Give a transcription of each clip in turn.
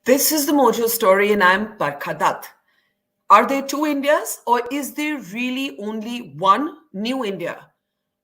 This is the Mojo story, and I'm Barkha Dutt. Are there two Indias, or is there really only one new India?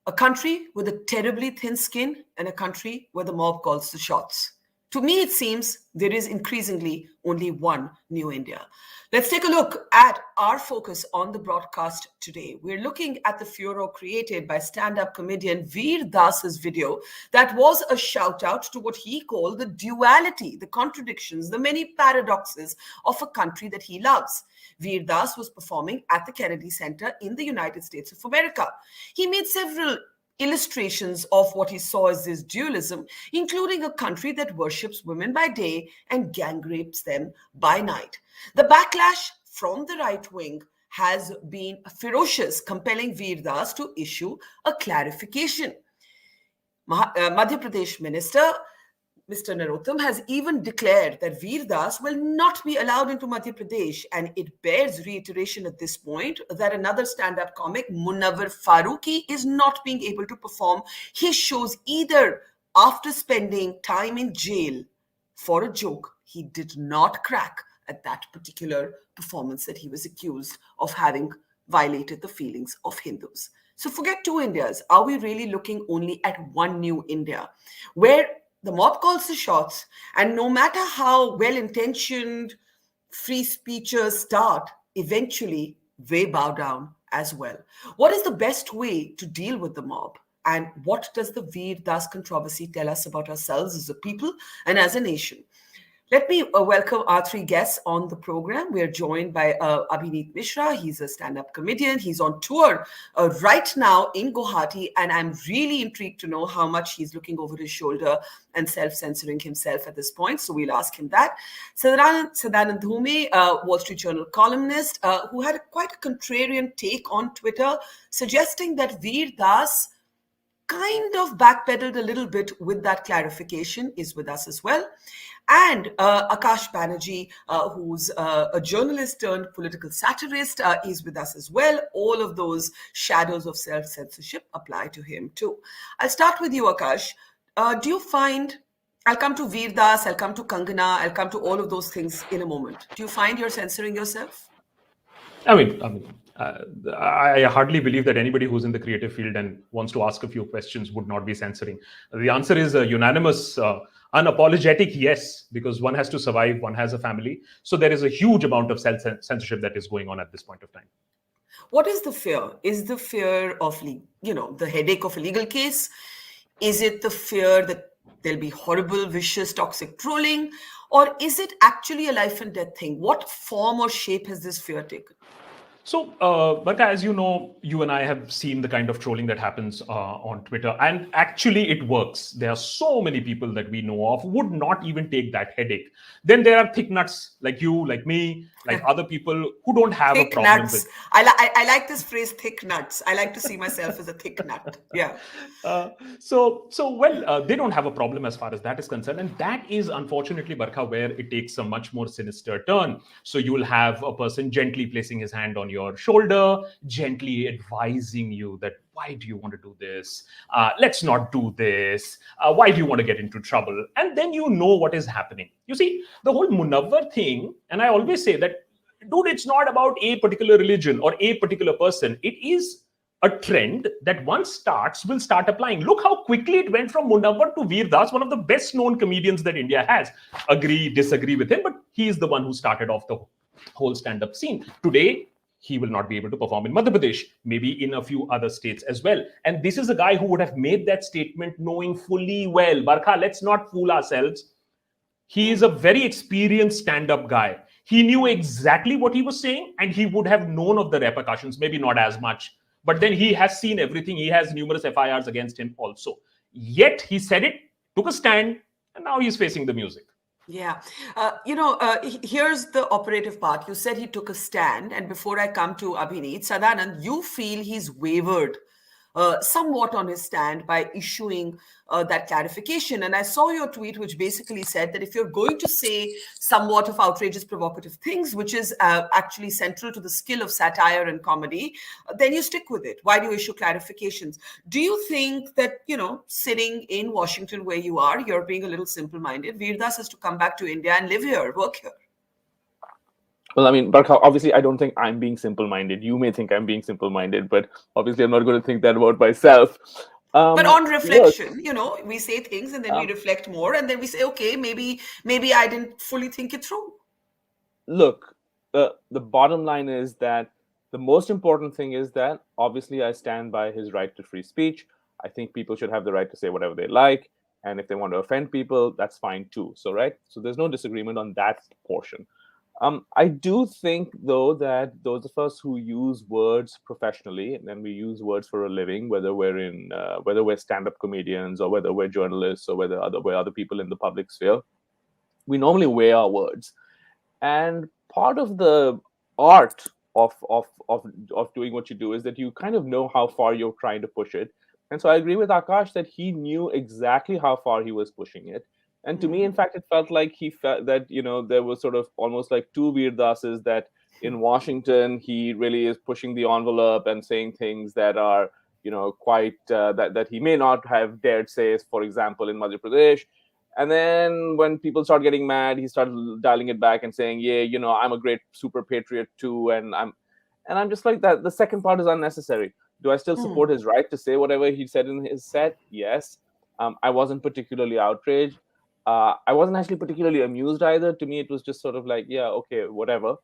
A country with a terribly thin skin and a country where the mob calls the shots. To me, it seems there is increasingly only one new India. Let's take a look at our focus on the broadcast today. We're looking at the furor created by stand up comedian Veer Das's video that was a shout out to what he called the duality, the contradictions, the many paradoxes of a country that he loves. Veer Das was performing at the Kennedy Center in the United States of America. He made several illustrations of what he saw as this dualism, including a country that worships women by day and gang rapes them by night. The backlash from the right wing has been ferocious, compelling Veer Das to issue a clarification. Madhya Pradesh Minister Mr. Narottam has even declared that Veer Das will not be allowed into Madhya Pradesh, and it bears reiteration at this point that another stand-up comic, Munawar Farooqi, is not being able to perform his shows either after spending time in jail for a joke he did not crack at that particular performance that he was accused of having violated the feelings of Hindus. So forget two Indias. Are we really looking only at one new India where the mob calls the shots, and no matter how well intentioned free speechers start, eventually they bow down as well? What is the best way to deal with the mob? And what does the Veer Das controversy tell us about ourselves as a people and as a nation? Let me welcome our three guests on the program. We are joined by Abhineet Mishra. He's a stand-up comedian. He's on tour right now in Guwahati, and I'm really intrigued to know how much he's looking over his shoulder and self-censoring himself at this point. So we'll ask him that. Sadanand Dhume, Wall Street Journal columnist, who had quite a contrarian take on Twitter, suggesting that Veer Das kind of backpedaled a little bit with that clarification, is with us as well. And Akash Banerjee, who's a journalist turned political satirist, is with us as well. All of those shadows of self-censorship apply to him too. I'll start with you, Akash. Do you find, I'll come to Veer Das, I'll come to Kangana, I'll come to all of those things in a moment. Do you find you're censoring yourself? I hardly believe that anybody who's in the creative field and wants to ask a few questions would not be censoring. The answer is a unanimous, unapologetic yes, because one has to survive, one has a family. So there is a huge amount of self-censorship that is going on at this point of time. What is the fear? Is the fear of, the headache of a legal case? Is it the fear that there'll be horrible, vicious, toxic trolling? Or is it actually a life and death thing? What form or shape has this fear taken? So, Barkha, as you know, you and I have seen the kind of trolling that happens on Twitter, and actually it works. There are so many people that we know of who would not even take that headache. Then there are thick nuts like you, like me, like other people who don't have thick a problem nuts. with. I like this phrase, thick nuts. I like to see myself as a thick nut. Yeah. They don't have a problem as far as that is concerned, and that is unfortunately, Barkha, where it takes a much more sinister turn. So you will have a person gently placing his hand on your shoulder, gently advising you that, why do you want to do this? Let's not do this. Why do you want to get into trouble? And then you know what is happening. You see, the whole Munawar thing, and I always say that, dude, it's not about a particular religion or a particular person. It is a trend that once starts will start applying. Look how quickly it went from Munawar to Veer Das, one of the best known comedians that India has. Agree, disagree with him, but he is the one who started off the whole stand-up scene. Today, he will not be able to perform in Madhya Pradesh, maybe in a few other states as well. And this is a guy who would have made that statement knowing fully well, Barkha, let's not fool ourselves. He is a very experienced stand-up guy. He knew exactly what he was saying, and he would have known of the repercussions, maybe not as much. But then he has seen everything. He has numerous FIRs against him also. Yet he said it, took a stand, and now he's facing the music. Yeah. Here's the operative part. You said he took a stand. And before I come to Abhineet, Sadanand, you feel he's wavered somewhat on his stand by issuing that clarification. And I saw your tweet, which basically said that if you're going to say somewhat of outrageous, provocative things, which is actually central to the skill of satire and comedy, then you stick with it. Why do you issue clarifications? Do you think that, sitting in Washington where you are, you're being a little simple-minded? Veerdas has to come back to India and live here, work here. Well, I mean, Barkha, obviously, I don't think I'm being simple-minded. You may think I'm being simple-minded, but obviously, I'm not going to think that about myself. But on Look, reflection, we say things and then we reflect more, and then we say, okay, maybe I didn't fully think it through. Look, the bottom line is that the most important thing is that obviously I stand by his right to free speech. I think people should have the right to say whatever they like, and if they want to offend people, that's fine too. So, right? So there's no disagreement on that portion. I do think, though, that those of us who use words professionally, and then we use words for a living, whether we're stand-up comedians or whether we're journalists or we're other people in the public sphere, we normally weigh our words. And part of the art of doing what you do is that you kind of know how far you're trying to push it. And so I agree with Akash that he knew exactly how far he was pushing it. And to me, in fact, it felt like he felt that, there was sort of almost like two Veerdases, that in Washington, he really is pushing the envelope and saying things that are, quite, that he may not have dared say, for example, in Madhya Pradesh. And then when people start getting mad, he started dialing it back and saying, yeah, I'm a great super patriot too. And I'm just like that. The second part is unnecessary. Do I still support his right to say whatever he said in his set? Yes. I wasn't particularly outraged. I wasn't actually particularly amused either. To me, it was just sort of like, yeah, okay, whatever.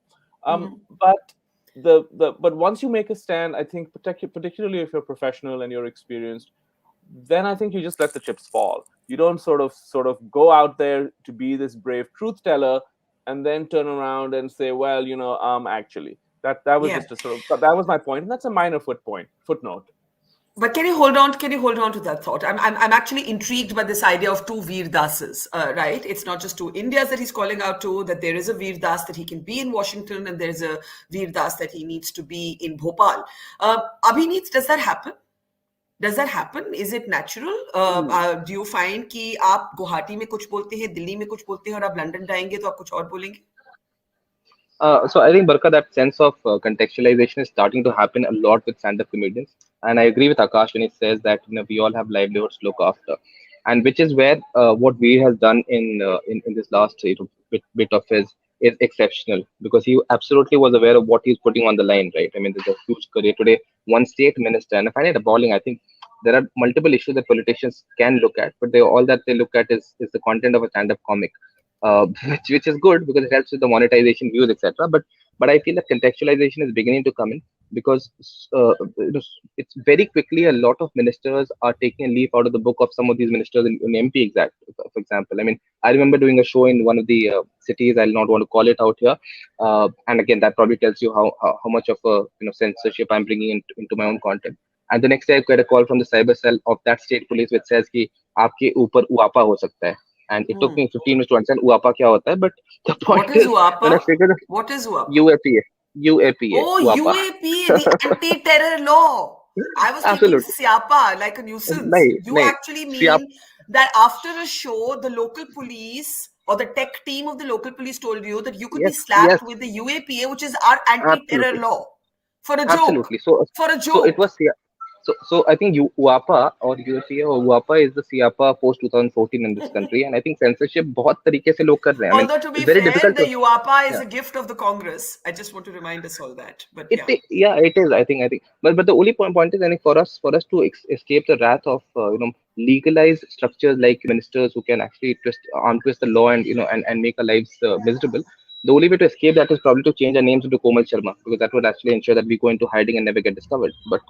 But but once you make a stand, I think particularly if you're professional and you're experienced, then I think you just let the chips fall. You don't sort of go out there to be this brave truth teller and then turn around and say, well, actually, that was just a that was my point, and that's a minor footnote. But can you hold on? Can you hold on to that thought? I'm actually intrigued by this idea of two Veerdases, right? It's not just two Indias that he's calling out to. That there is a Veerdas that he can be in Washington, and there's a Veerdas that he needs to be in Bhopal. Abhineet, does that happen? Does that happen? Is it natural? Do you find कि आप गुवाहाटी में कुछ बोलते हैं, दिल्ली में कुछ बोलते हैं, और आप लंदन जाएंगे तो आप कुछ और बोलेंगे? So I think, Barkha, that sense of contextualization is starting to happen a lot with stand-up comedians, and I agree with Akash when he says that we all have livelihoods to look after, and which is where what Veer has done in this last bit of his is exceptional, because he absolutely was aware of what he's putting on the line, right? I mean, there's a huge career today, one state minister, and I find it appalling. I think there are multiple issues that politicians can look at, but all that they look at is the content of a stand-up comic. Which is good because it helps with the monetization views, etc. But I feel that contextualization is beginning to come in, because it's very quickly a lot of ministers are taking a leaf out of the book of some of these ministers in MP exact. For example, I mean, I remember doing a show in one of the cities. I'll not want to call it out here, and again, that probably tells you how much of a censorship I'm bringing into my own content. And the next day, I get a call from the cyber cell of that state police, which says कि आपके ऊपर उआपा हो सकता है. And it took me 15 minutes to understand UAPA kya hota hai, but the point What is UAPA? when I figured What is UAPA? UAPA. Oh, UAPA, the anti-terror law. I was thinking SIAPA, like a nuisance. You actually mean that after a show, the local police or the tech team of the local police told you that you could be slapped with the UAPA, which is our anti-terror law, for a joke. Absolutely. So it was So I think UAPA or UAPA or UAPA is the SIAPA post 2014 in this country, and I think censorship बहुत तरीके से लोग कर रहे हैं. Although to be fair, the UAPA is a gift of the Congress. I just want to remind us all that. But it is. I think. But the only point is, I think for us to escape the wrath of legalized structures like ministers who can actually twist the law and and make our lives miserable. The only way to escape that is probably to change our names into Komal Sharma, because that would actually ensure that we go into hiding and never get discovered. But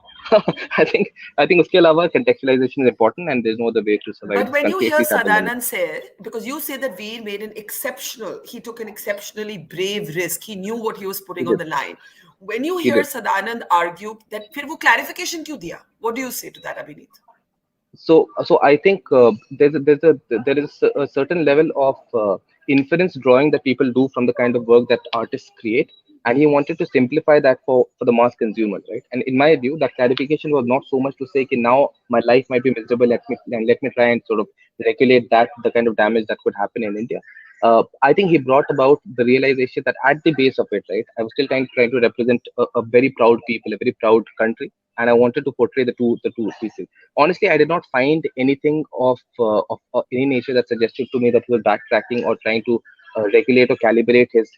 I think uske alawa contextualization is important, and there's no other way to survive. But when you hear Sadanand say, because you say that Veer he took an exceptionally brave risk. He knew what he was putting on the line. When you hear Sadanand argue that, फिर वो clarification क्यों दिया? What do you say to that, Abhineet? So I think there is a certain level of inference drawing that people do from the kind of work that artists create, and he wanted to simplify that for the mass consumer, right? And in my view, that clarification was not so much to say, okay, now my life might be miserable, let me try and sort of regulate that, the kind of damage that could happen in India. I think he brought about the realization that at the base of it, right, I was still trying to represent a very proud people, a very proud country, and I wanted to portray the two pieces. Honestly, I did not find anything of any nature that suggested to me that he was backtracking or trying to regulate or calibrate his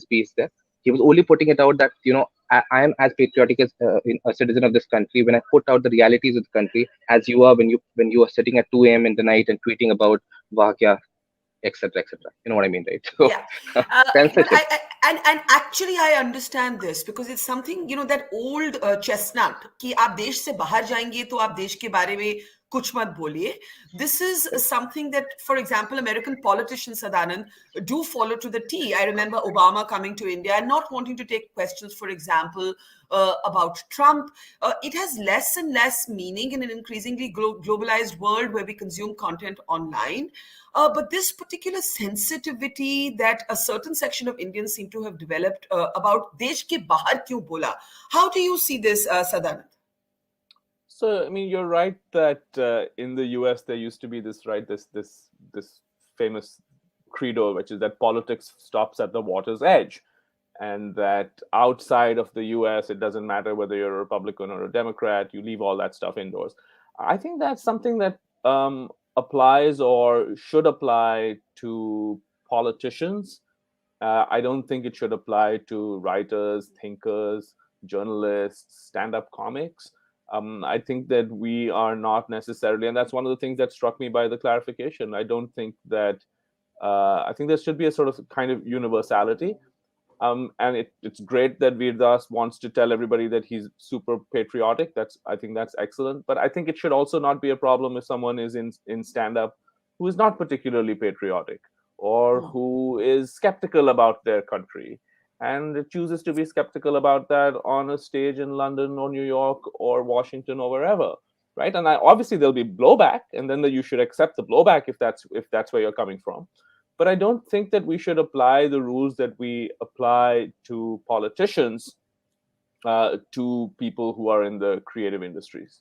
piece there. He was only putting it out that, I am as patriotic as a citizen of this country when I put out the realities of the country, as you are when you are sitting at 2 a.m. in the night and tweeting about Wagya, etc., etc. You know what I mean, right? So Yeah. But censorship. and actually I understand this because it's something, that old chestnut कि आप देश से बाहर जाएंगे तो आप देश के बारे में कुछ मत बोलिए. This is something that, for example, American politicians, Sadanand, do follow to the T. I remember Obama coming to India and not wanting to take questions, for example, about Trump. It has less and less meaning in an increasingly globalized world where we consume content online. But this particular sensitivity that a certain section of Indians seem to have developed about desh ke bahar kyun bola, how do you see this, Sadanand? So, I mean, you're right that in the US there used to be this famous credo, which is that politics stops at the water's edge, and that outside of the US it doesn't matter whether you're a Republican or a Democrat, you leave all that stuff indoors. I think that's something that applies or should apply to politicians. I don't think it should apply to writers, thinkers, journalists, stand-up comics. I think that we are not necessarily, and that's one of the things that struck me by the clarification. I don't think that, I think there should be a sort of kind of universality. And it's great that Veerdas wants to tell everybody that he's super patriotic. I think that's excellent. But I think it should also not be a problem if someone is in stand-up who is not particularly patriotic or who is skeptical about their country and chooses to be skeptical about that on a stage in London or New York or Washington or wherever, right? And obviously there'll be blowback, and then you should accept the blowback if that's where you're coming from. But I don't think that we should apply the rules that we apply to politicians to people who are in the creative industries.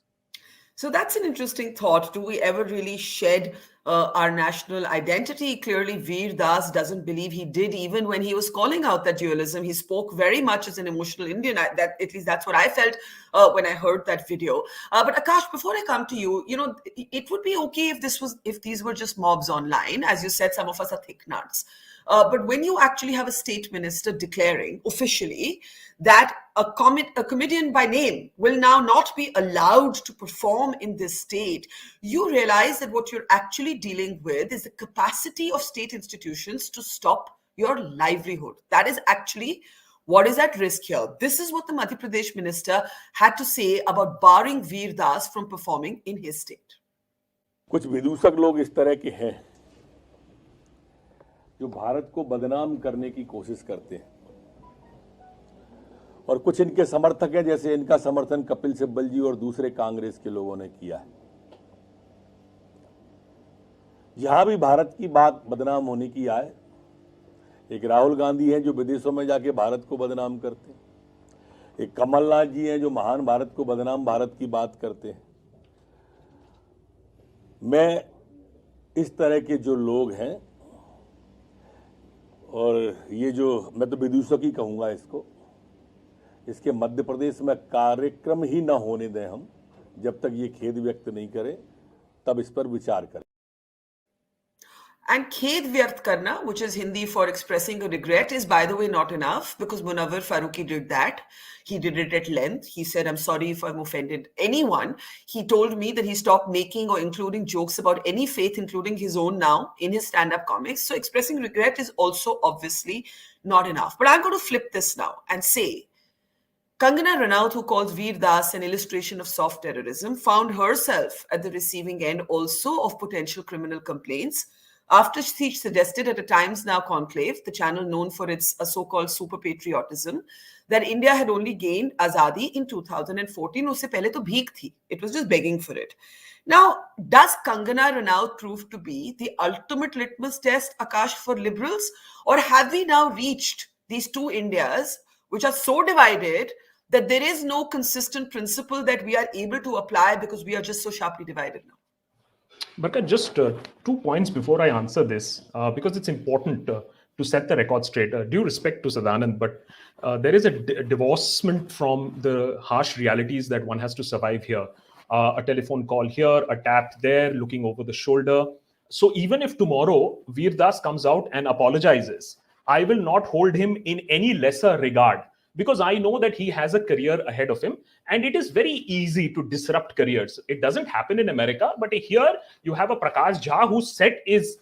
So that's an interesting thought. Do we ever really shed our national identity? Clearly, Veer Das doesn't believe he did, even when he was calling out that dualism. He spoke very much as an emotional Indian. At least that's what I felt when I heard that video. But Akash, before I come to you, it would be okay if these were just mobs online. As you said, some of us are thick nuts. But when you actually have a state minister declaring officially that a comedian by name will now not be allowed to perform in this state, you realize that what you're actually dealing with is the capacity of state institutions to stop your livelihood. That is actually what is at risk here. This is what the Madhya Pradesh minister had to say about barring Veer Das from performing in his state. कुछ विदूषक लोग इस तरह के हैं जो भारत को बदनाम करने की कोशिश करते हैं, और कुछ इनके समर्थक हैं, जैसे इनका समर्थन कपिल सिब्बल जी और दूसरे कांग्रेस के लोगों ने किया है। जहां भी भारत की बात बदनाम होने की आए, एक राहुल गांधी हैं जो विदेशों में जाके भारत को बदनाम करते हैं, एक कमलनाथ जी हैं जो महान भारत को बदनाम भारत की बात करते हैं। मैं इस तरह के जो लोग हैं, और ये जो मैं तो विदूषक ही कहूंगा इसको, इसके मध्य प्रदेश में कार्यक्रम ही ना होने दें हम, जब तक ये खेद व्यक्त नहीं करें, तब इस पर विचार करें। And khed vyakt karna, which is Hindi for expressing a regret, is, by the way, not enough, because Munawwar Faruqi did that. He did it at length. He said, I'm sorry if I'm offended anyone. He told me that he stopped making or including jokes about any faith, including his own now, in his stand-up comics. So expressing regret is also obviously not enough. But I'm going to flip this now and say, Kangana Ranaut, who calls Veer Das an illustration of soft terrorism, found herself at the receiving end also of potential criminal complaints after she suggested at a Times Now conclave, the channel known for its so-called super patriotism, that India had only gained Azadi in 2014. Usse pehle to bheek thi. It was just begging for it. Now, does Kangana Ranaut prove to be the ultimate litmus test, Akash, for liberals? Or have we now reached these two Indias which are so divided that there is no consistent principle that we are able to apply because we are just so sharply divided now. Barkha, just 2 points before I answer this, because it's important to set the record straight. Due respect to Sadanand, but there is a divorcement from the harsh realities that one has to survive here. A telephone call here, a tap there, looking over the shoulder. So even if tomorrow Veer Das comes out and apologizes, I will not hold him in any lesser regard, because I know that he has a career ahead of him, and it is very easy to disrupt careers. It doesn't happen in America, but here you have a Prakash Jha whose set is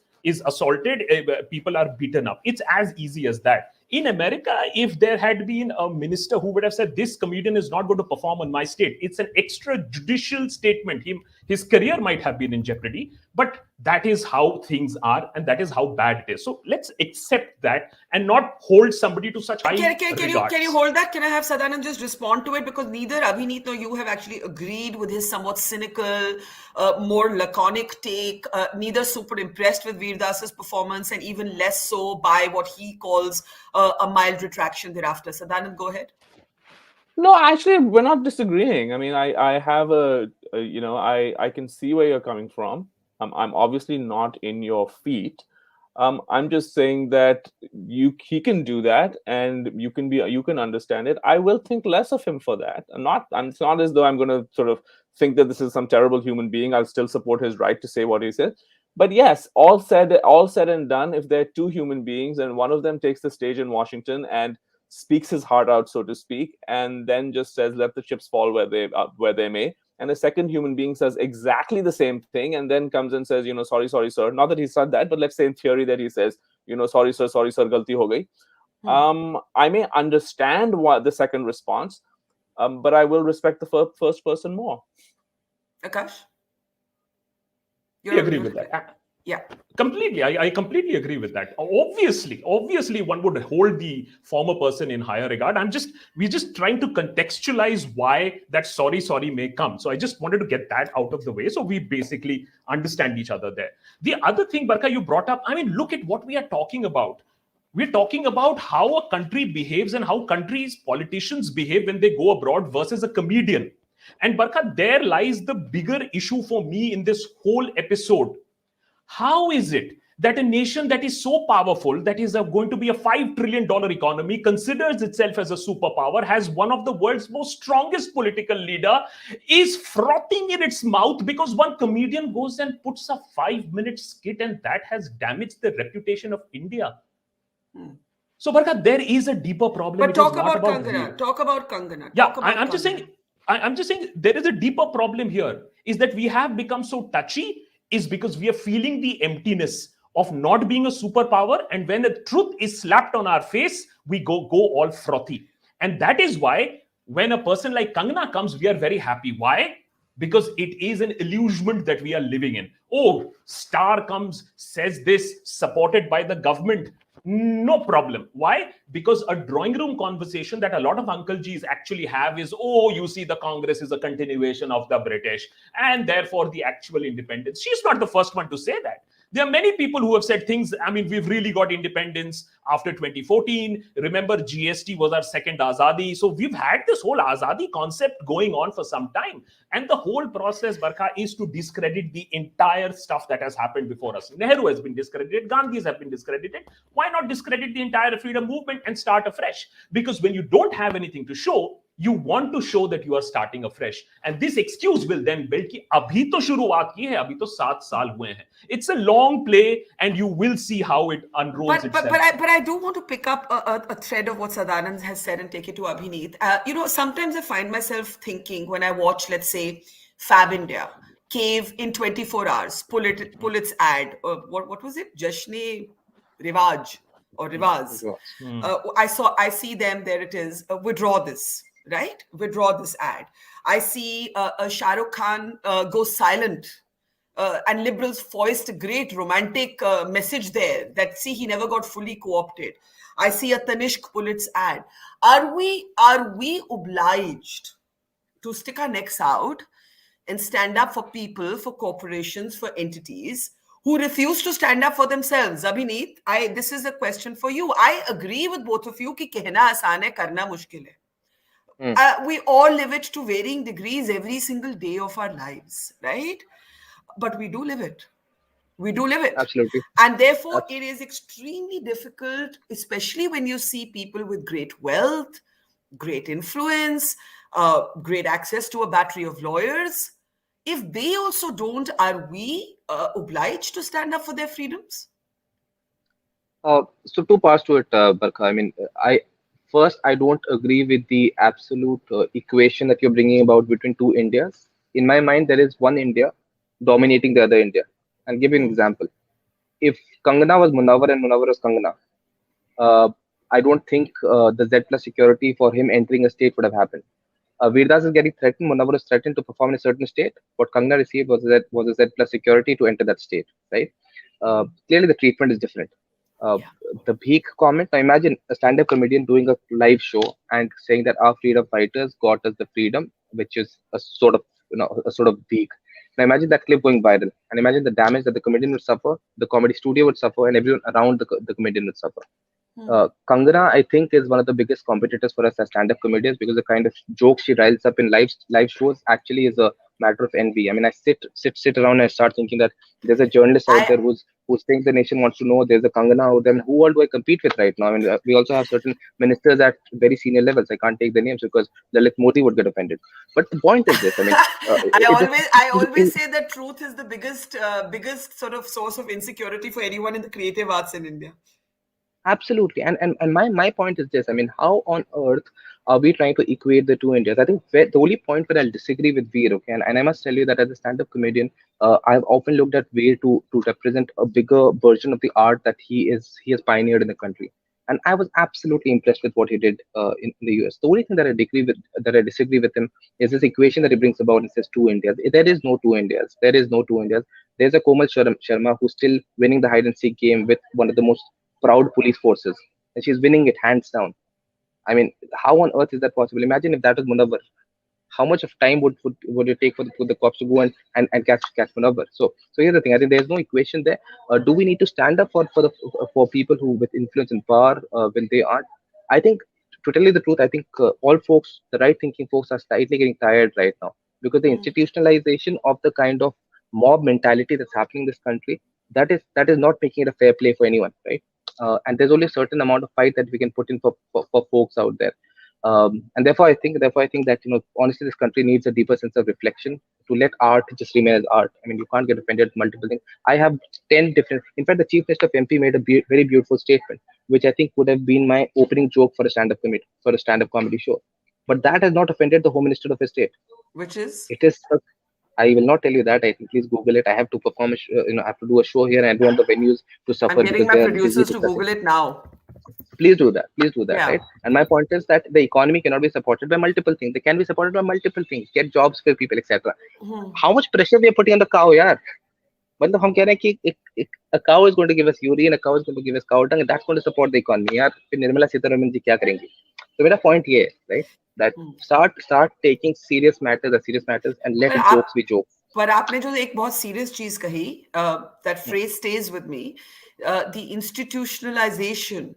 assaulted, people are beaten up. It's as easy as that. In America, if there had been a minister who would have said, this comedian is not going to perform on my state, it's an extrajudicial statement. His career might have been in jeopardy, but that is how things are, and that is how bad it is. So let's accept that and not hold somebody to such high regards. Can you hold that? Can I have Sadanand just respond to it? Because neither Abhineet nor you have actually agreed with his somewhat cynical, more laconic take. Neither super impressed with Veer Das's performance, and even less so by what he calls a mild retraction thereafter. Sadanand, go ahead. No, actually, we're not disagreeing. I mean, I have I can see where you're coming from. I'm obviously not in your feet. I'm just saying that he can do that, and you can understand it. I will think less of him for that. It's not as though I'm going to sort of think that this is some terrible human being. I'll still support his right to say what he says. But yes, all said and done, if there are two human beings and one of them takes the stage in Washington and speaks his heart out, so to speak, and then just says, let the chips fall where they may, and a second human being says exactly the same thing and then comes and says, sorry, sir. Not that he said that, but let's say in theory that he says, sorry, sir, galti ho gayi. I may understand what the second response, but I will respect the first person more. Akash? I agree with that. Yeah. Completely. I completely agree with that. Obviously, one would hold the former person in higher regard. We're just trying to contextualize why that sorry may come. So I just wanted to get that out of the way, so we basically understand each other there. The other thing, Barkha, you brought up, I mean, look at what we are talking about. We're talking about how a country behaves and how countries' politicians behave when they go abroad versus a comedian. And Barkha, there lies the bigger issue for me in this whole episode. How is it that a nation that is so powerful, that is going to be a $5 trillion economy, considers itself as a superpower, has one of the world's most strongest political leader, is frothing in its mouth because one comedian goes and puts a 5-minute skit, and that has damaged the reputation of India? So, Barkha, there is a deeper problem. But talk about Kangana. Talk about Kangana. Yeah, I'm just saying there is a deeper problem here, is that we have become so touchy, is because we are feeling the emptiness of not being a superpower, and when the truth is slapped on our face, we go all frothy. And that is why when a person like Kangana comes, we are very happy. Why? Because it is an illusion that we are living in. Oh, star comes, says this, supported by the government. No problem. Why? Because a drawing room conversation that a lot of Uncle G's actually have is, oh, you see, the Congress is a continuation of the British, and therefore the actual independence. She's not the first one to say that. There are many people who have said things. I mean, we've really got independence after 2014. Remember, GST was our second Azadi. So we've had this whole Azadi concept going on for some time. And the whole process, Barkha, is to discredit the entire stuff that has happened before us. Nehru has been discredited. Gandhis have been discredited. Why not discredit the entire freedom movement and start afresh? Because when you don't have anything to show, you want to show that you are starting afresh. And this excuse will then build ki abhi to shuruaat ki hai, abhi to 7 saal hue hain. It's a long play, and you will see how it unrolls itself. But I do want to pick up a thread of what Sadanand has said and take it to Abhineet. Sometimes I find myself thinking when I watch, let's say, Fab India, Cave in 24 hours, pull its ad. What was it? Jashne Rivaj or Rivaz. I see them, there it is, withdraw this. Right? Withdraw this ad. I see Shah Rukh Khan go silent, and liberals foist a great romantic message there that, see, he never got fully co-opted. I see a Tanishq pull its ad. Are we obliged to stick our necks out and stand up for people, for corporations, for entities who refuse to stand up for themselves. Abhineet, this is a question for you. I agree with both of you कि कहना आसान है, करना मुश्किल है. Hmm. We all live it to varying degrees every single day of our lives, right? But we do live it. We do live it. Absolutely. And therefore, Abs- it is extremely difficult, especially when you see people with great wealth, great influence, great access to a battery of lawyers. If they also don't, are we obliged to stand up for their freedoms? so two parts to it, Barkha. I mean, I don't agree with the absolute equation that you're bringing about between two Indias. In my mind, there is one India dominating the other India. I'll give you an example. If Kangana was Munawar and Munawar was Kangana, uh, I don't think the Z plus security for him entering a state would have happened. Veerdas is getting threatened. Munawar is threatened to perform in a certain state. What Kangana received was a Z plus security to enter that state, right? Clearly, the treatment is different. Uh, Yeah. the Bheek comment. Now imagine a stand-up comedian doing a live show and saying that our freedom fighters got us the freedom, which is a sort of a sort of Bheek. Now imagine that clip going viral, and imagine the damage that the comedian would suffer, the comedy studio would suffer, and everyone around the comedian would suffer. Kangana, I think, is one of the biggest competitors for us as stand-up comedians because the kind of jokes she riles up in live shows actually is a matter of envy. I mean, I sit around and start thinking that there's a journalist out I there who's saying the nation wants to know. There's a Kangana out there. And who all do I compete with right now? I mean, we also have certain ministers at very senior levels. I can't take the names because Lalit Modi would get offended. But the point is this. I mean, I always say that truth is the biggest sort of source of insecurity for anyone in the creative arts in India. Absolutely. And my point is this. I mean, how on earth are we trying to equate the two Indias? I think the only point where I'll disagree with Veer, okay, and I must tell you that as a stand-up comedian, I've often looked at Veer to represent a bigger version of the art that he has pioneered in the country. And I was absolutely impressed with what he did in the US. The only thing that I disagree with him is this equation that he brings about and says two Indias. There is no two Indias. There is no two Indias. There's a Komal Sharma who's still winning the hide and seek game with one of the most proud police forces, and she's winning it hands down. I mean, how on earth is that possible? Imagine if that was Munawar. How much of time would it take for the cops to go and catch Munawar? So here's the thing. I think there's no equation there. Do we need to stand up for people who with influence and power when they aren't? I think, to tell you the truth, I think all folks, the right thinking folks, are slightly getting tired right now because the institutionalization of the kind of mob mentality that's happening in this country, that is not making it a fair play for anyone, right? And there's only a certain amount of fight that we can put in for folks out there. And therefore I think that honestly this country needs a deeper sense of reflection to let art just remain as art. I mean, you can't get offended at multiple things. I have 10 different. In fact, the chief minister of MP made a very beautiful statement, which I think would have been my opening joke for a stand-up comedy show. But that has not offended the home minister of his state. Which is? It is. I will not tell you that. I think please Google it. I have to perform. I have to do a show here, and I don't want the venues to I'm suffer getting because my they are busy producers to discussing. Google it now. Please do that. Please do that, Yeah. right? And my point is that the economy cannot be supported by multiple things. They can be supported by multiple things. Get jobs for people, etc. How much pressure we are putting on the cow, yaar? मतलब हम कह रहे हैं कि a cow is going to give us urine, a cow is going to give us cow dung, and that's going to support the economy. यार फिर निर्मला सीतारमण जी क्या करेंगी? तो मेरा point ये है, right? That start taking serious matters and let पर jokes be jokes. पर आपने जो एक बहुत सीरियस चीज कही, that phrase stays with me, the institutionalization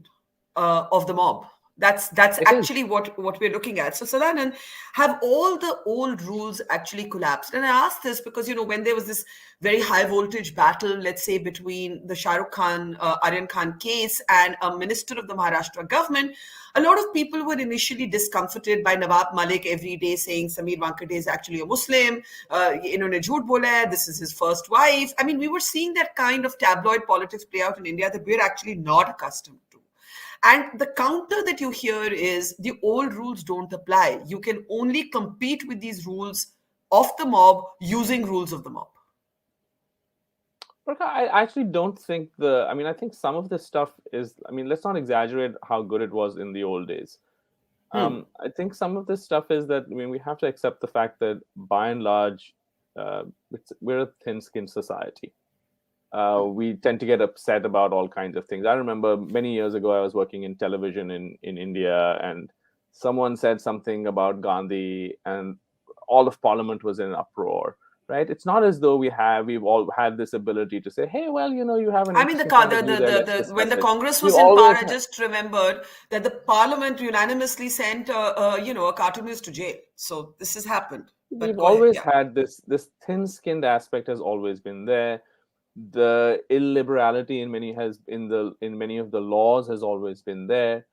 of the mob. That's It is. actually what we're looking at. So Sadanand, have all the old rules actually collapsed? And I ask this because when there was this very high voltage battle, let's say between the Shah Rukh Khan, Aryan Khan case and a minister of the Maharashtra government, a lot of people were initially discomforted by Nawab Malik every day saying Sameer Wankate is actually a Muslim, इन्होंने झूठ बोला है, this is his first wife. I mean, we were seeing that kind of tabloid politics play out in India that we're actually not accustomed to. And the counter that you hear is the old rules don't apply. You can only compete with these rules of the mob using rules of the mob. But I actually don't think I think some of this stuff is, let's not exaggerate how good it was in the old days. I think some of this stuff is that, we have to accept the fact that by and large, we're a thin-skinned society. We tend to get upset about all kinds of things. I remember many years ago, I was working in television in India, and someone said something about Gandhi, and all of Parliament was in an uproar, right? It's not as though we've all had this ability to say, hey, well, you have an I mean, interesting point of view there, let's when discuss the it. Congress We've was in power, always I just remembered that the Parliament unanimously sent, a cartoonist to jail. So this has happened. But we've go ahead. always Yeah. had this thin-skinned aspect has always been there. The illiberality in many of the laws has always been there.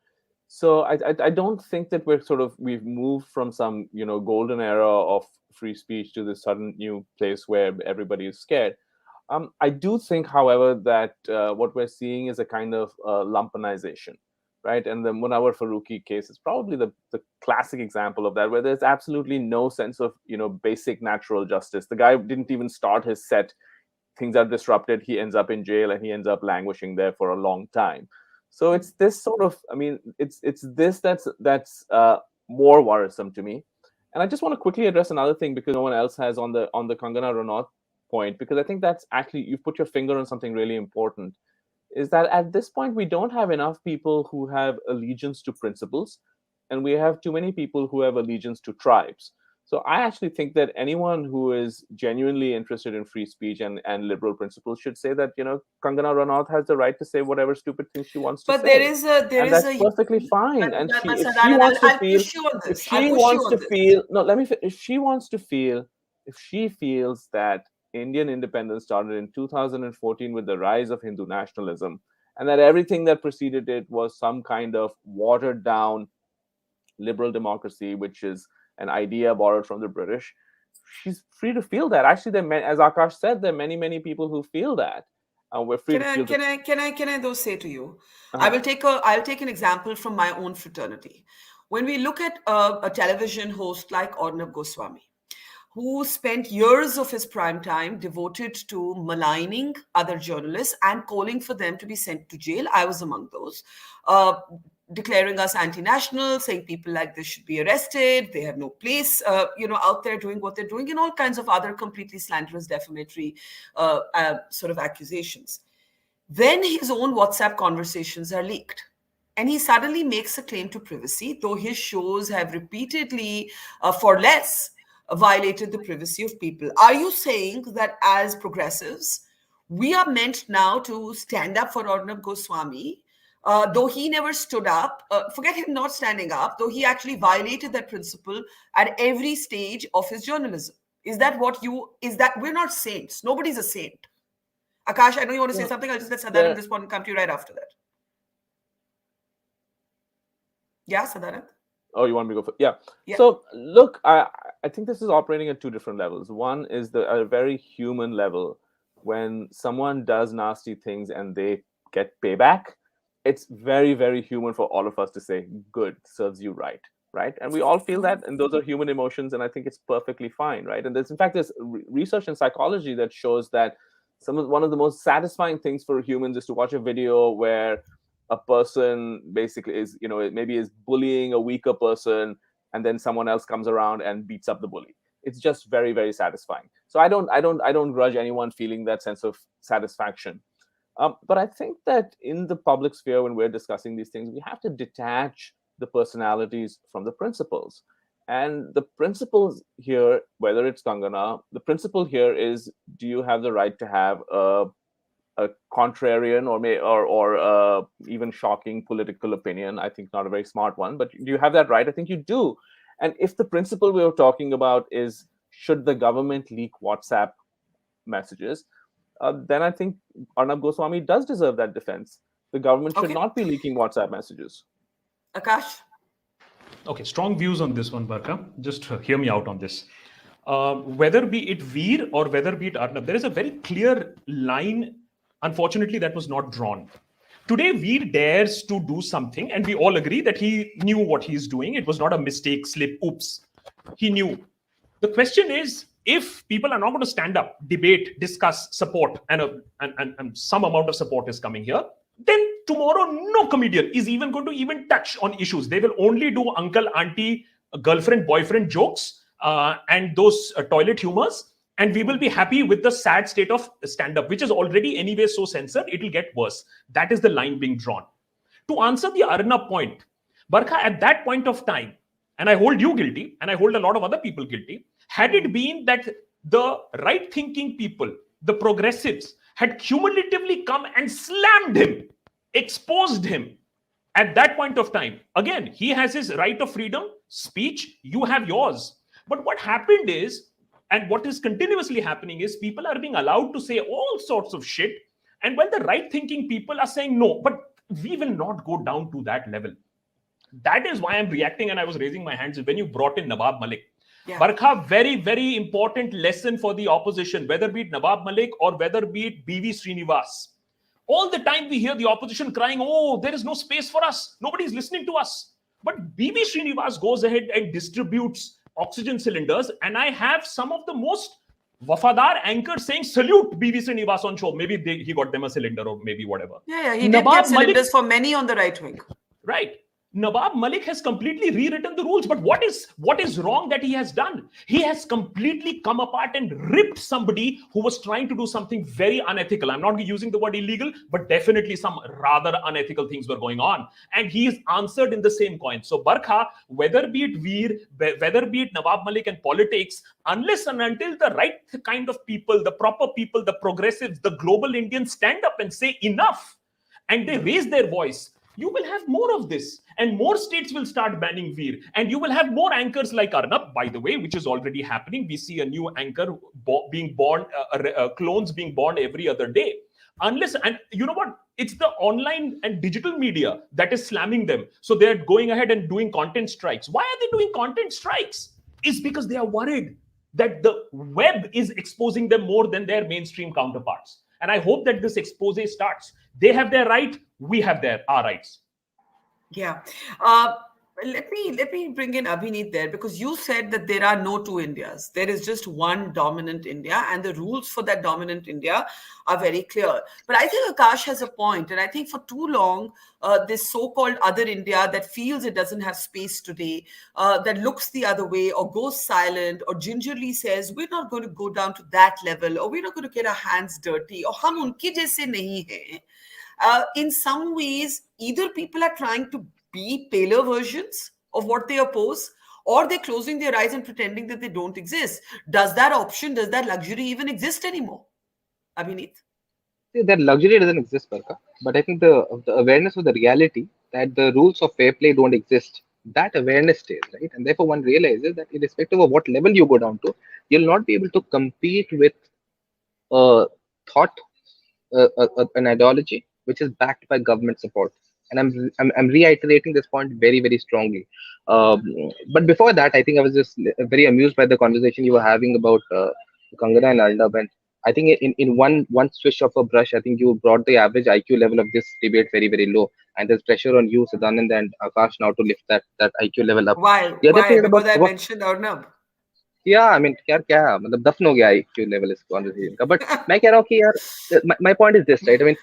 So I don't think that we've moved from some golden era of free speech to this sudden new place where everybody is scared. I do think, however, that what we're seeing is a kind of lumpenization, right? And the Munawar Faruqi case is probably the classic example of that, where there's absolutely no sense of basic natural justice. The guy didn't even start his set. Things are disrupted. He ends up in jail, and he ends up languishing there for a long time. So it's this sort of, I mean, it's this that's more worrisome to me. And I just want to quickly address another thing, because no one else has, on the Kangana Ranaut point, because I think that's actually, you've put your finger on something really important, is that at this point we don't have enough people who have allegiance to principles, and we have too many people who have allegiance to tribes. So I actually think that anyone who is genuinely interested in free speech and liberal principles should say that Kangana Ranaut has the right to say whatever stupid thing she wants to But say, there and is that's a perfectly fine. And but if she Sadanand, wants to I'll feel, push you on if this. I'll she push you wants on to this. feel, no, let me. If she wants to feel, if she feels that Indian independence started in 2014 with the rise of Hindu nationalism, and that everything that preceded it was some kind of watered down liberal democracy, which is an idea borrowed from the British, she's free to feel that. Actually, as Akash said, there are many people who feel that. We're free Can to I feel can that. I can I can I though say to you, Uh-huh. I'll take an example from my own fraternity. When we look at a television host like Arnab Goswami, who spent years of his prime time devoted to maligning other journalists and calling for them to be sent to jail. I was among those. Declaring us anti-national, saying people like this should be arrested, they have no place, out there doing what they're doing, and all kinds of other completely slanderous, defamatory sort of accusations. Then his own WhatsApp conversations are leaked. And he suddenly makes a claim to privacy, though his shows have repeatedly, for less, violated the privacy of people. Are you saying that as progressives, we are meant now to stand up for Arnab Goswami, though he never stood up? Forget him not standing up, though he actually violated that principle at every stage of his journalism. Is that we're not saints? Nobody's a saint. Akash, I know you want to say Well, something. I'll just let Sadanand there, respond and come to you right after that. Yeah, Sadanand? oh, you want me to go? Yeah. Yeah. So look, I think this is operating at two different levels. One is a very human level. When someone does nasty things and they get payback, it's very human for all of us to say, good, serves you right. Right. And we all feel that, and those are human emotions, and I think it's perfectly fine. Right. And in fact, there's research in psychology that shows that one of the most satisfying things for humans is to watch a video where a person basically is, maybe is bullying a weaker person, and then someone else comes around and beats up the bully. It's just very satisfying. So I don't grudge anyone feeling that sense of satisfaction. But I think that in the public sphere, when we're discussing these things, we have to detach the personalities from the principles. And the principles here, whether it's Kangana, the principle here is: do you have the right to have a contrarian or even shocking political opinion? I think not a very smart one, but do you have that right? I think you do. And if the principle we were talking about is, should the government leak WhatsApp messages, then I think Arnab Goswami does deserve that defense. The government should Okay. not be leaking WhatsApp messages. Akash? Okay, strong views on this one, Barkha. Just hear me out on this. Whether be it Veer or whether be it Arnab, there is a very clear line, unfortunately, that was not drawn. Today, Veer dares to do something, and we all agree that he knew what he's doing. It was not a mistake, slip, oops. He knew. The question is, if people are not going to stand up, debate, discuss, support, and some amount of support is coming here, then tomorrow no comedian is even going to even touch on issues. They will only do uncle, auntie, girlfriend, boyfriend jokes and those toilet humors, and we will be happy with the sad state of stand-up, which is already anyway so censored. It will get worse. That is the line being drawn. To answer the Arnab point, Barkha, at that point of time, and I hold you guilty, and I hold a lot of other people guilty, had it been that the right-thinking people, the progressives, had cumulatively come and slammed him, exposed him. At that point of time, again, he has his right of freedom, speech, you have yours. But what happened is, and what is continuously happening is, people are being allowed to say all sorts of shit. And when the right thinking people are saying, no, but we will not go down to that level. That is why I'm reacting, and I was raising my hands when you brought in Nawab Malik. Yeah. Barkha, very, very important lesson for the opposition, whether be it Nawab Malik or whether be it BV Srinivas. All the time we hear the opposition crying, oh, there is no space for us. Nobody's listening to us. But BV Srinivas goes ahead and distributes oxygen cylinders. And I have some of the most wafadar anchors saying, salute BV Srinivas on show. Maybe he got them a cylinder or maybe whatever. Yeah, he did get cylinders for many on the right wing. Right. Nawab Malik has completely rewritten the rules. But what is wrong that he has done? He has completely come apart and ripped somebody who was trying to do something very unethical. I'm not using the word illegal, but definitely some rather unethical things were going on. And he is answered in the same coin. So Barkha, whether be it Veer, whether be it Nawab Malik and politics, unless and until the right kind of people, the proper people, the progressives, the global Indians stand up and say enough, and they raise their voice, you will have more of this, and more states will start banning Veer, and you will have more anchors like Arnab, by the way, which is already happening. We see a new anchor being born, clones being born every other day. Unless, and you know what? It's the online and digital media that is slamming them. So they're going ahead and doing content strikes. Why are they doing content strikes? It's because they are worried that the web is exposing them more than their mainstream counterparts. And I hope that this expose starts. They have their right, we have our rights. Yeah. Let me bring in Abhineet there, because you said that there are no two Indias. There is just one dominant India, and the rules for that dominant India are very clear. But I think Akash has a point, and I think for too long, this so-called other India that feels it doesn't have space today, that looks the other way or goes silent or gingerly says, we're not going to go down to that level, or we're not going to get our hands dirty, or hum unki jaise nahi hai. In some ways, either people are trying to be paler versions of what they oppose, or they're closing their eyes and pretending that they don't exist. Does that option, does that luxury even exist anymore? Abhineet? See, that luxury doesn't exist, Barkha. But I think the awareness of the reality that the rules of fair play don't exist, that awareness stays, right? And therefore, one realizes that irrespective of what level you go down to, you'll not be able to compete with a thought, an ideology which is backed by government support. And I'm reiterating this point very, very strongly. But before that, I think I was just very amused by the conversation you were having about Kangana and Arnab. And I think in one swish of a brush, I think you brought the average IQ level of this debate very, very low. And there's pressure on you, Sadanand and Akash, now to lift that IQ level up. Why? Because I mentioned Arnab. Yeah, I mean, क्या मतलब दफन हो गया IQ level इस conversation का. But मैं कह रहा हूँ कि यार, my point is this, right? I mean,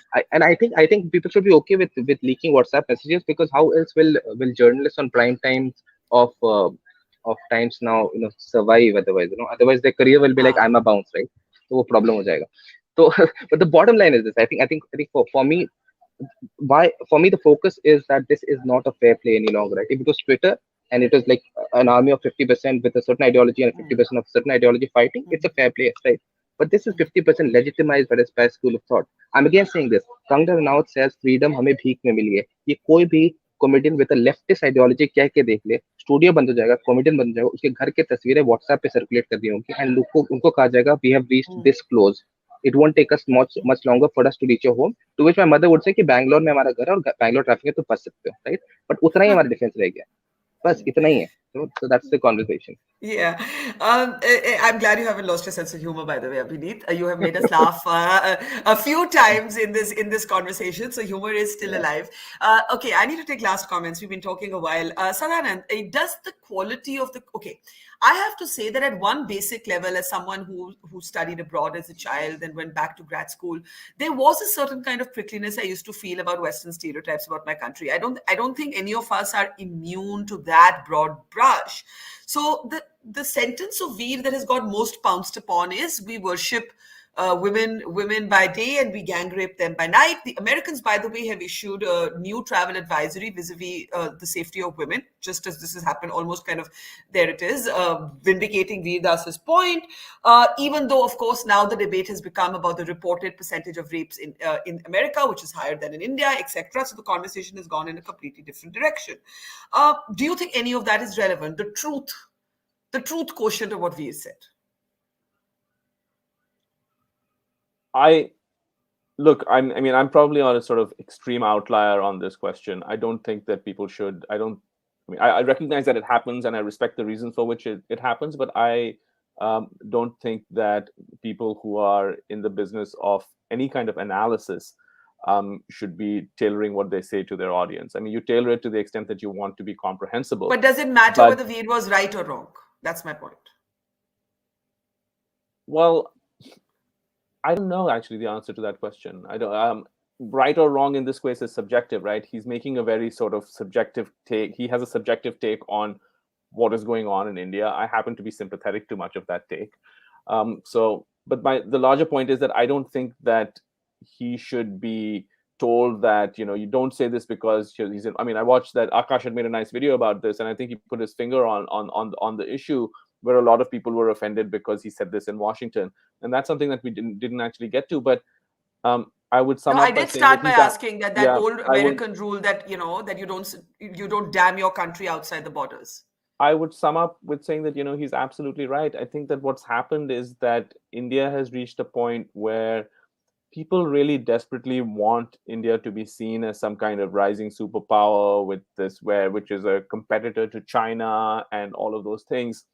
I think people should be okay with leaking WhatsApp messages, because how else will journalists on prime times of times now, survive otherwise? Otherwise their career will be like, I'm a bounce, right? So वो problem हो जाएगा. So, but the bottom line is this. I think for me, the focus is that this is not a fair play any longer, right? If it was Twitter, and it was like an army of 50% with a certain ideology and 50% of certain ideology fighting, it's a fair play, right? But this is 50% legitimized by the spare school of thought. I'm again saying this. Kangana Ranaut says freedom हमें भीख में मिली है. ये कोई भी comedian with a leftist ideology कह के देख ले, स्टूडियो बंद हो जाएगा, comedian बंद हो जाएगा, उसके घर के तस्वीरें WhatsApp पे circulate कर दी होंगी, and उनको कहा जाएगा we have reached this close. It won't take us much longer for us to reach your home. To which my mother would say कि बैंगलोर में हमारा घर है और बैंगलोर ट्रैफिक है तो फंस सकते हो, right? But उतना ही हमारा डिफेंस रह गया. बस इतना ही है. So that's the conversation. Yeah. I'm glad you haven't lost your sense of humor, by the way, Abhineet. You have made us laugh a few times in this conversation. So humor is still alive. Okay, I need to take last comments. We've been talking a while. Sadanand, does the quality of the... Okay, I have to say that at one basic level, as someone who studied abroad as a child and went back to grad school, there was a certain kind of prickliness I used to feel about Western stereotypes about my country. I don't think any of us are immune to that broad brush. So the sentence of Veer that has got most pounced upon is we worship women by day and we gang rape them by night. The Americans, by the way, have issued a new travel advisory vis-a-vis the safety of women, just as this has happened almost kind of, there it is, vindicating Veer Das's point. Even though, of course, now the debate has become about the reported percentage of rapes in America, which is higher than in India, etc. So the conversation has gone in a completely different direction. Do you think any of that is relevant? The truth quotient of what Veer said. I mean, I'm probably on a sort of extreme outlier on this question. I don't think that people should. I recognize that it happens, and I respect the reason for which it happens. But I don't think that people who are in the business of any kind of analysis should be tailoring what they say to their audience. I mean, you tailor it to the extent that you want to be comprehensible. But does it matter whether Veer was right or wrong? That's my point. Well, I don't know actually the answer to that question. I don't. Right or wrong in this case is subjective, right? He's making a very sort of subjective take. He has a subjective take on what is going on in India. I happen to be sympathetic to much of that take. But the larger point is that I don't think that he should be told that, you don't say this because he's. I mean, I watched that Akash had made a nice video about this, and I think he put his finger on the issue where a lot of people were offended because he said this in Washington, and that's something that we didn't actually get to. But I would sum up. I did start by asking that old American rule that that you don't damn your country outside the borders. I would sum up with saying that he's absolutely right. I think that what's happened is that India has reached a point where people really desperately want India to be seen as some kind of rising superpower which is a competitor to China and all of those things.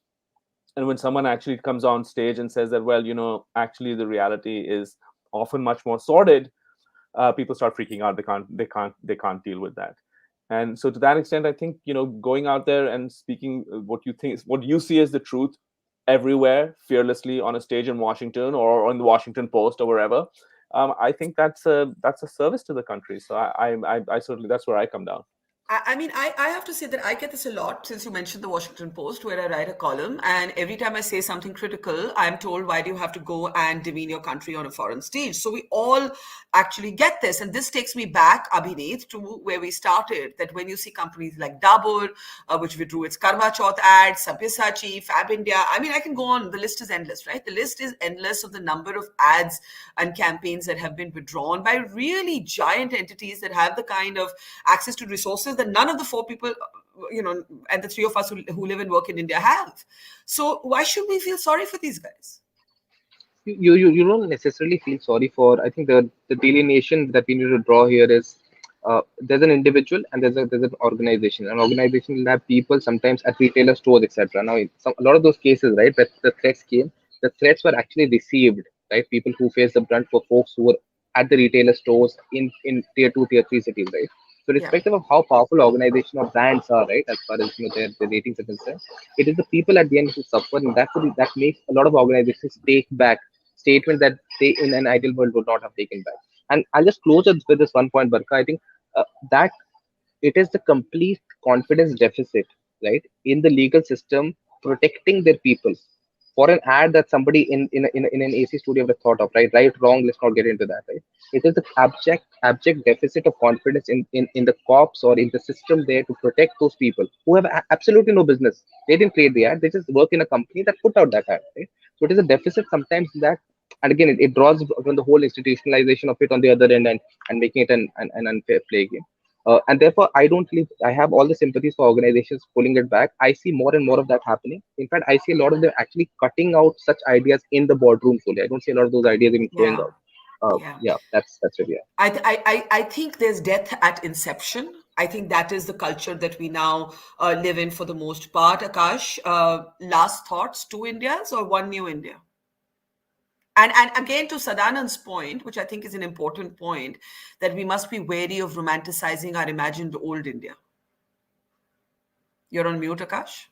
And when someone actually comes on stage and says that, well, actually the reality is often much more sordid, people start freaking out. They can't deal with that. And so to that extent, I think, going out there and speaking what you see as the truth everywhere, fearlessly on a stage in Washington or on the Washington Post or wherever, I think that's a service to the country. So I certainly, that's where I come down. I mean, I have to say that I get this a lot since you mentioned the Washington Post, where I write a column. And every time I say something critical, I'm told, why do you have to go and demean your country on a foreign stage? So we all actually get this. And this takes me back, Abhineet, to where we started, that when you see companies like Dabur, which withdrew its Karwa Chauth ad, Sabyasachi, Fab India, I mean, I can go on. The list is endless, right? The list is endless of the number of ads and campaigns that have been withdrawn by really giant entities that have the kind of access to resources that none of the four people, and the three of us who live and work in India have. So why should we feel sorry for these guys? You don't necessarily feel sorry for. I think the delineation that we need to draw here is there's an individual and there's an organization. An organization will have people sometimes at retailer stores, etc. Now, a lot of those cases, right, that the threats came, the threats were actually received, right? People who face the brunt were folks who were at the retailer stores in tier 2, tier 3 cities, right? So irrespective of how powerful organization or brands are, right, as far as their ratings are concerned, it is the people at the end who suffer, and that makes a lot of organizations take back statements that they in an ideal world would not have taken back. And I'll just close with this one point, Barkha. I think that it is the complete confidence deficit, right, in the legal system protecting their people for an ad that somebody in an AC studio would have thought of, right? Right, wrong, let's not get into that, right? It is the abject deficit of confidence in the cops or in the system there to protect those people who have absolutely no business. They didn't create the ad, they just work in a company that put out that ad, right? So it is a deficit sometimes that, and again, it draws from the whole institutionalization of it on the other end and making it an unfair play game. And therefore, I don't believe I have all the sympathies for organizations pulling it back. I see more and more of that happening. In fact, I see a lot of them actually cutting out such ideas in the boardroom fully. I don't see a lot of those ideas even flowing out. That's really it. I think there's death at inception. I think that is the culture that we now live in for the most part. Akash, last thoughts, 2 Indias or 1 new India? And again, to Sadanand's point, which I think is an important point, that we must be wary of romanticizing our imagined old India. You're on mute, Akash.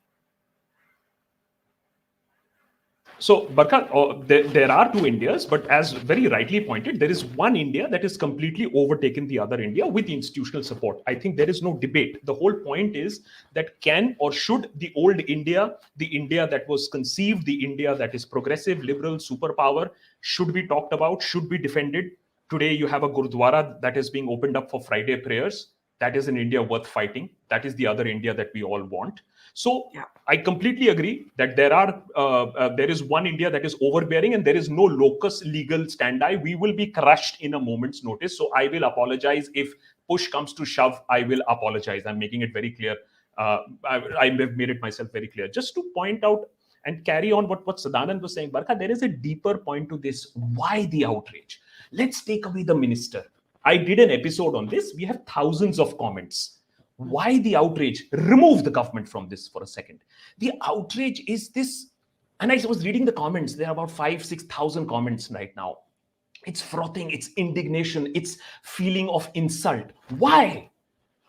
So, Barkha, there are two Indias, but as very rightly pointed, there is one India that has completely overtaken the other India with institutional support. I think there is no debate. The whole point is that can or should the old India, the India that was conceived, the India that is progressive, liberal, superpower, should be talked about, should be defended. Today, you have a Gurudwara that is being opened up for Friday prayers. That is an India worth fighting. That is the other India that we all want. So Yeah. I completely agree that there is one India that is overbearing and there is no locus legal standi. We will be crushed in a moment's notice. So I will apologize if push comes to shove. I will apologize. I'm making it very clear. I have made it myself very clear. Just to point out and carry on what Sadanand was saying, Barkha, there is a deeper point to this. Why the outrage? Let's take away the minister. I did an episode on this. We have thousands of comments. Why the outrage? Remove the government from this for a second. The outrage is this, and I was reading the comments. There are about 5,000-6,000 comments right now. It's frothing, it's indignation, it's feeling of insult. Why?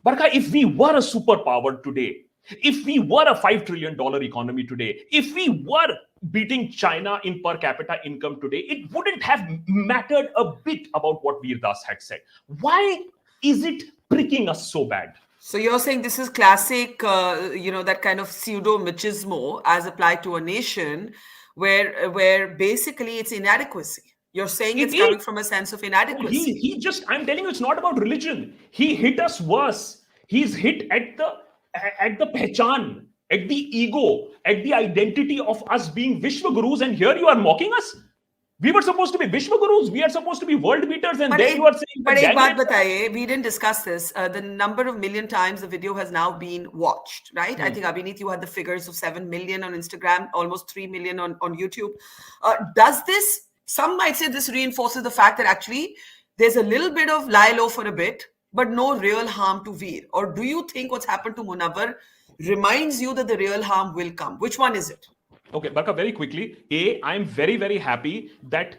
Barkha, if we were a superpower today, if we were a $5 trillion economy today, if we were beating China in per capita income today, it wouldn't have mattered a bit about what Veer Das had said. Why is it pricking us so bad? So you're saying this is classic, that kind of pseudo machismo as applied to a nation, where basically it's inadequacy. You're saying it's coming from a sense of inadequacy. I'm telling you, it's not about religion. He hit us worse. He's hit at the pehchan, at the ego, at the identity of us being Vishwa Gurus, and here you are mocking us. We were supposed to be Vishwa Gurus. We are supposed to be world beaters, and then you are saying. But ek baat bataye, we didn't discuss this. The number of million times the video has now been watched, right? I think Abhineet, you had the figures of 7 million on Instagram, almost 3 million on YouTube. Does this? Some might say this reinforces the fact that actually there's a little bit of lie low for a bit, but no real harm to Veer. Or do you think what's happened to Munawwar reminds you that the real harm will come? Which one is it? Okay, Barkha, very quickly. I'm very, very happy that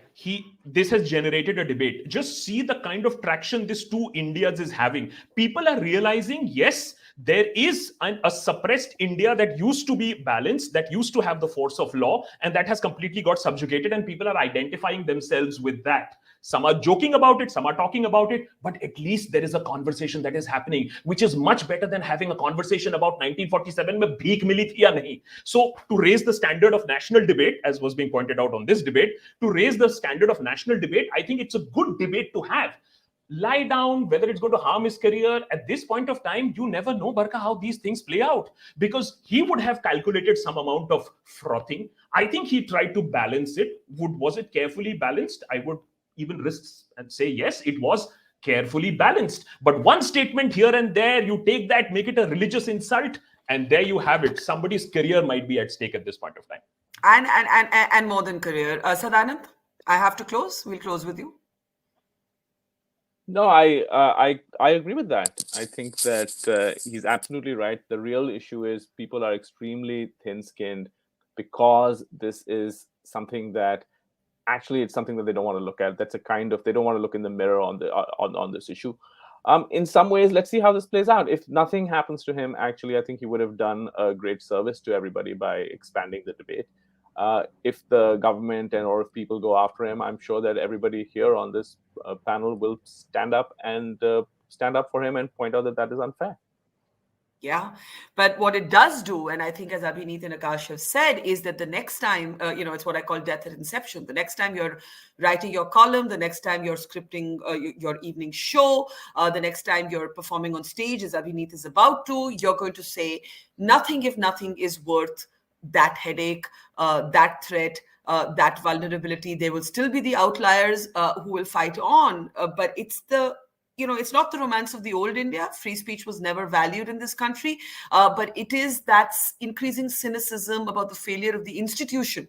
this has generated a debate. Just see the kind of traction this two Indias is having. People are realizing, yes, there is a suppressed India that used to be balanced, that used to have the force of law, and that has completely got subjugated, and people are identifying themselves with that. Some are joking about it, some are talking about it, but at least there is a conversation that is happening, which is much better than having a conversation about 1947 mein bheek mili thi ya nahi. So to raise the standard of national debate, as was being pointed out on this debate, to raise the standard of national debate, I think it's a good debate to have. Lie down, whether it's going to harm his career. At this point of time, you never know, Barkha, how these things play out, because he would have calculated some amount of frothing. I think he tried to balance it. Was it carefully balanced? I would even risk and say, yes, it was carefully balanced. But one statement here and there, you take that, make it a religious insult, and there you have it. Somebody's career might be at stake at this point of time. And more than career. Sadanand, I have to close. We'll close with you. No, I agree with that. I think that he's absolutely right. The real issue is people are extremely thin-skinned because this is something that actually it's something that they don't want to look at. That's a kind of, they don't want to look in the mirror on this issue. In some ways, let's see how this plays out. If nothing happens to him, actually, I think he would have done a great service to everybody by expanding the debate. If the government or if people go after him, I'm sure that everybody here on this panel will stand up for him and point out that that is unfair. Yeah, but what it does do, and I think as Abhineet and Akash have said, is that the next time, it's what I call death at inception. The next time you're writing your column, the next time you're scripting your evening show, the next time you're performing on stage, as Abhineet is about to, you're going to say nothing if nothing is worth that headache, that threat, that vulnerability. There will still be the outliers who will fight on, but it's it's not the romance of the old India. Free speech was never valued in this country, but it is that increasing cynicism about the failure of the institution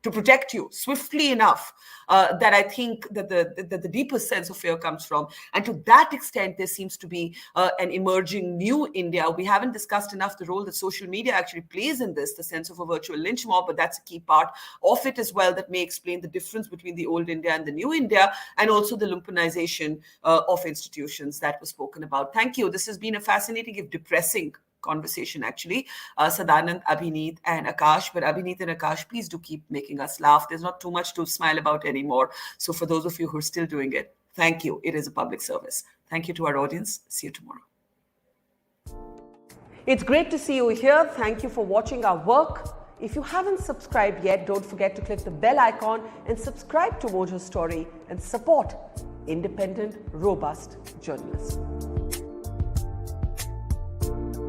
to protect you swiftly enough that I think that the deepest sense of fear comes from. And to that extent, there seems to be an emerging new India. We haven't discussed enough the role that social media actually plays in this, the sense of a virtual lynch mob, but that's a key part of it as well that may explain the difference between the old India and the new India, and also the lumpenization of institutions that was spoken about. Thank you. This has been a fascinating, if depressing, conversation, actually. Sadanand, Abhineet, and Akash. But Abhineet and Akash, please do keep making us laugh. There's not too much to smile about anymore. So for those of you who are still doing it, thank you. It is a public service. Thank you to our audience. See you tomorrow. It's great to see you here. Thank you for watching our work. If you haven't subscribed yet, don't forget to click the bell icon and subscribe to Mojo Story and support independent, robust journalism.